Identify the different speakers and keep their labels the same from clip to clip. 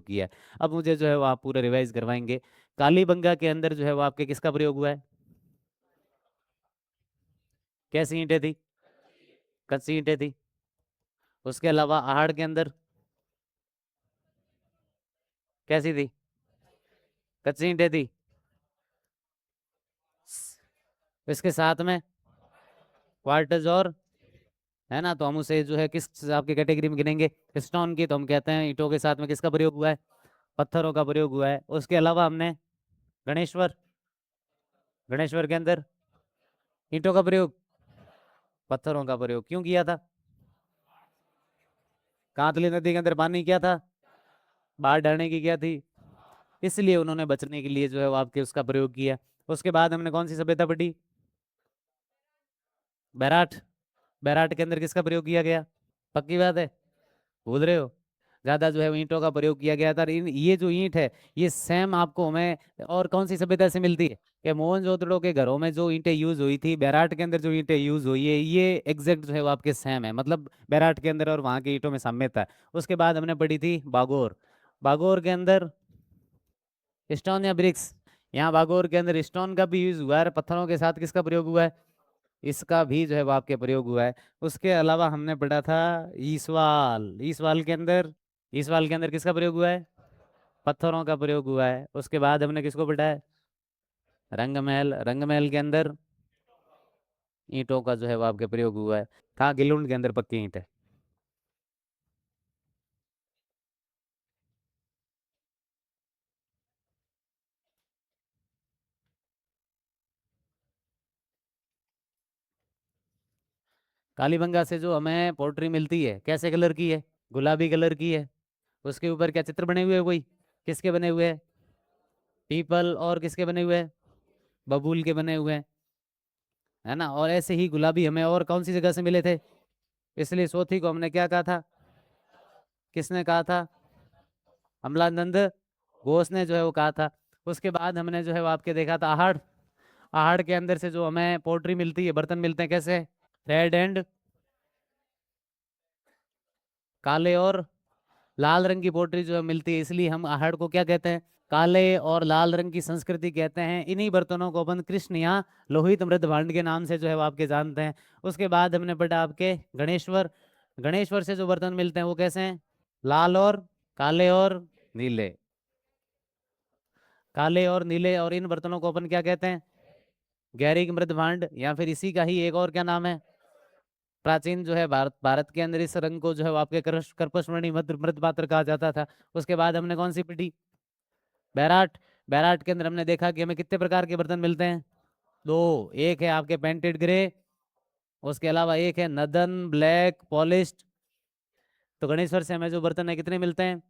Speaker 1: किया है। अब मुझे जो है वो आप पूरा रिवाइज करवाएंगे। कालीबंगा के अंदर जो है वो आपके किसका प्रयोग हुआ है? कैसी ईंटें थी? कच्ची ईंटें थी। उसके अलावा आहड़ के अंदर कैसी थी? कच्ची ईंटें थी। इसके साथ में क्वार्टज और, है ना, तो हम उसे जो है किस आपकी कैटेगरी में गिनेंगे? स्टोन की। तो हम कहते हैं ईंटों के साथ में किसका प्रयोग हुआ है? पत्थरों का प्रयोग हुआ है। उसके अलावा हमने गणेश्वर, गणेश्वर के अंदर ईंटों का प्रयोग, पत्थरों का प्रयोग क्यों किया था? कांतली नदी के अंदर पानी क्या था? बाढ़ डरने की क्या थी? इसलिए उन्होंने बचने के लिए जो है वो आपके उसका प्रयोग किया। उसके बाद हमने कौन सी सभ्यता पढ़ी? बैराट। बैराट के अंदर किसका प्रयोग किया गया? पक्की बात है? भूल रहे हो? ज्यादा जो है वो ईंटों का प्रयोग किया गया था। और ये जो ईंट है, ये सेम आपको हमें और कौन सी सभ्यता से मिलती है? कि मोहनजोदड़ो के घरों में जो ईंटें यूज हुई थी, बैराट के अंदर जो ईंटें यूज हुई है, ये एग्जैक्ट जो है वो आपके सेम है। मतलब बैराट के अंदर और वहाँ की ईंटों में साम्यता है। उसके बाद हमने पढ़ी थी बागोर। बागोर के अंदर स्टोन या ब्रिक्स? यहाँ बागोर के अंदर स्टोन का भी यूज हुआ है, पत्थरों के साथ किसका प्रयोग हुआ है? इसका भी जो है वो आपके प्रयोग हुआ है। उसके अलावा हमने पढ़ा था ईसवाल। ईसवाल के अंदर, ईसवाल के अंदर किसका प्रयोग हुआ है? पत्थरों का प्रयोग हुआ है। उसके बाद हमने किसको पढ़ा है? रंगमहल। रंगमहल के अंदर ईंटों का जो है वो आपके प्रयोग हुआ है। कहाँ? गिलुंड के अंदर पक्की ईंट है। कालीबंगा से जो हमें पोट्री मिलती है, कैसे कलर की है? गुलाबी कलर की है। उसके ऊपर क्या चित्र बने हुए हैं कोई? किसके बने हुए हैं? पीपल और किसके बने हुए हैं? बबूल के बने हुए हैं, है ना। और ऐसे ही गुलाबी हमें और कौन सी जगह से मिले थे? इसलिए सोथी को हमने क्या कहा था? किसने कहा था? अमलानंद घोष ने जो है वो कहा था। उसके बाद हमने जो है वो आपके देखा था आहड़। आहड़ के अंदर से जो हमें पोट्री मिलती है, बर्तन मिलते हैं, कैसे? रेड एंड काले और लाल रंग की पोट्री जो है मिलती है। इसलिए हम आहड़ को क्या कहते हैं? काले और लाल रंग की संस्कृति कहते हैं। इन्हीं बर्तनों को अपन कृष्ण या लोहित मृत भांड के नाम से जो है वो आपके जानते हैं। उसके बाद हमने पढ़ा आपके गणेश्वर। गणेश्वर से जो बर्तन मिलते हैं वो कैसे हैं? लाल और काले और नीले। काले और नीले, और इन बर्तनों को अपन क्या कहते हैं? गैरिक मृत भांड, या फिर इसी का ही एक और क्या नाम है? प्राचीन जो है भारत भारत के अंदर इस रंग को जो है वो आपके कर्पशमणि मृत मृत पात्र कहा जाता था। उसके बाद हमने कौन सी पढ़ी? बैराट। बैराट के अंदर हमने देखा कि हमें कितने प्रकार के बर्तन मिलते हैं? दो। एक है आपके पेंटेड ग्रे, उसके अलावा एक है नदन ब्लैक पॉलिश्ड। तो गणेश्वर से हमें जो बर्तन है कितने मिलते हैं?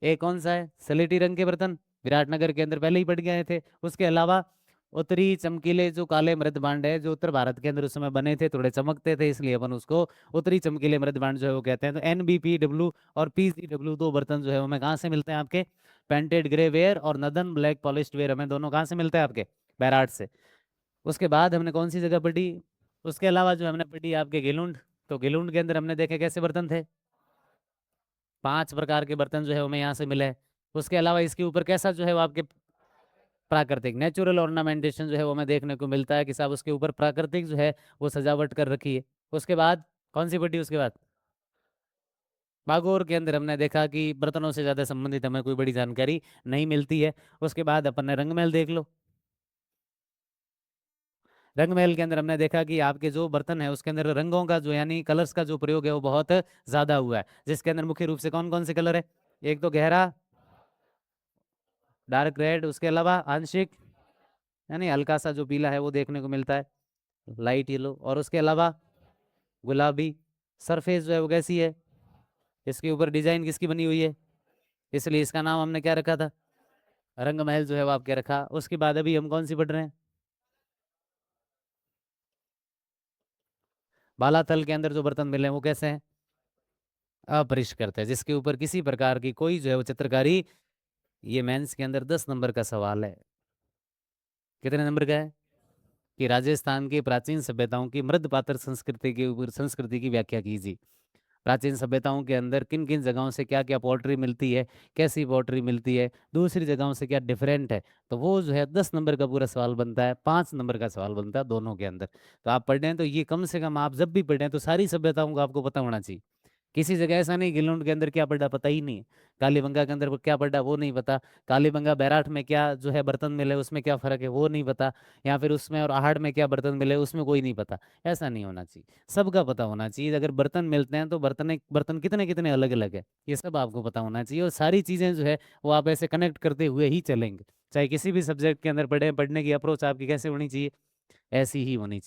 Speaker 1: एक कौन सा है? सलेटी रंग के बर्तन, विराटनगर के अंदर पहले ही पड़ गए थे। उसके अलावा उत्तरी चमकीले जो काले मृत भांड है, जो उत्तर भारत के अंदर उस समय बने थे, थोड़े चमकते थे, इसलिए अपन उसको उत्तरी चमकीले मृत भांड जो है वो कहते हैं। तो NBPW और PCW दो बर्तन जो है हमें कहाँ से मिलते हैं आपके? पेंटेड ग्रे वेयर और नदन ब्लैक पॉलिश्ड वेयर हमें दोनों कहाँ से मिलते हैं आपके? बैराट से। उसके बाद हमने कौन सी जगह पढ़ी? उसके अलावा जो हमने पढ़ी आपके गिलुंड। तो गिलुंड के अंदर हमने देखे कैसे बर्तन थे? 5 प्रकार के बर्तन जो है हमें यहाँ से मिले। उसके अलावा इसके ऊपर कैसा जो है वो आपके प्राकृतिक नेचुरल ऑर्नामेंटेशन जो है वो हमें देखने को मिलता है कि साहब उसके ऊपर प्राकृतिक जो है वो सजावट कर रखी है। उसके बाद कौन सी पढ़ी? उसके बाद बागोर के अंदर हमने देखा कि बर्तनों से ज्यादा संबंधित हमें कोई बड़ी जानकारी नहीं मिलती है। उसके बाद अपन ने रंगमहल देख लो। रंगमहल के अंदर हमने देखा कि आपके जो बर्तन है उसके अंदर रंगों का जो यानी कलर्स का जो प्रयोग है वो बहुत ज्यादा हुआ है, जिसके अंदर मुख्य रूप से कौन कौन से कलर है? एक तो गहरा डार्क रेड, उसके अलावा आंशिक यानी हल्का सा जो पीला है वो देखने को मिलता है, लाइट येलो, और उसके अलावा गुलाबी। सरफेस जो है वो कैसी है? इसके ऊपर डिजाइन किसकी बनी हुई है? इसलिए इसका नाम हमने क्या रखा था? रंगमहल जो है वो आपके रखा। उसके बाद अभी हम कौन सी पढ़ रहे हैं? बालातल के अंदर जो बर्तन मिले हैं वो कैसे हैं? अपरिष्कृत है, जिसके ऊपर किसी प्रकार की कोई जो है वो चित्रकारी। ये मेंस के अंदर 10 नंबर का सवाल है। कितने नंबर का है? कि राजस्थान की प्राचीन सभ्यताओं की मृद पात्र संस्कृति के ऊपर संस्कृति की व्याख्या कीजिए। प्राचीन सभ्यताओं के अंदर किन किन जगहों से क्या क्या पोट्री मिलती है, कैसी पोट्री मिलती है, दूसरी जगहों से क्या डिफरेंट है। तो वो जो है 10 नंबर का पूरा सवाल बनता है, 5 नंबर का सवाल बनता है दोनों के अंदर। तो आप पढ़ रहे हैं तो ये कम से कम आप जब भी पढ़ें तो सारी सभ्यताओं का आपको पता होना चाहिए। किसी जगह ऐसा नहीं गिलोंड के अंदर क्या पड़ा पता ही नहीं है, कालीबंगा के अंदर वो क्या पड़ा वो नहीं पता, कालीबंगा बैराठ में क्या जो है बर्तन मिले उसमें क्या फर्क है वो नहीं पता, या फिर उसमें और आहड़ में क्या बर्तन मिले उसमें कोई नहीं पता। ऐसा नहीं होना चाहिए, सबका पता होना चाहिए। अगर बर्तन मिलते हैं तो बर्तन बर्तन कितने कितने अलग अलग है ये सब आपको पता होना चाहिए। और सारी चीजें जो है वो आप ऐसे कनेक्ट करते हुए ही चलेंगे, चाहे किसी भी सब्जेक्ट के अंदर पढ़े। पढ़ने की अप्रोच आपकी कैसे होनी चाहिए, ऐसी ही होनी चाहिए।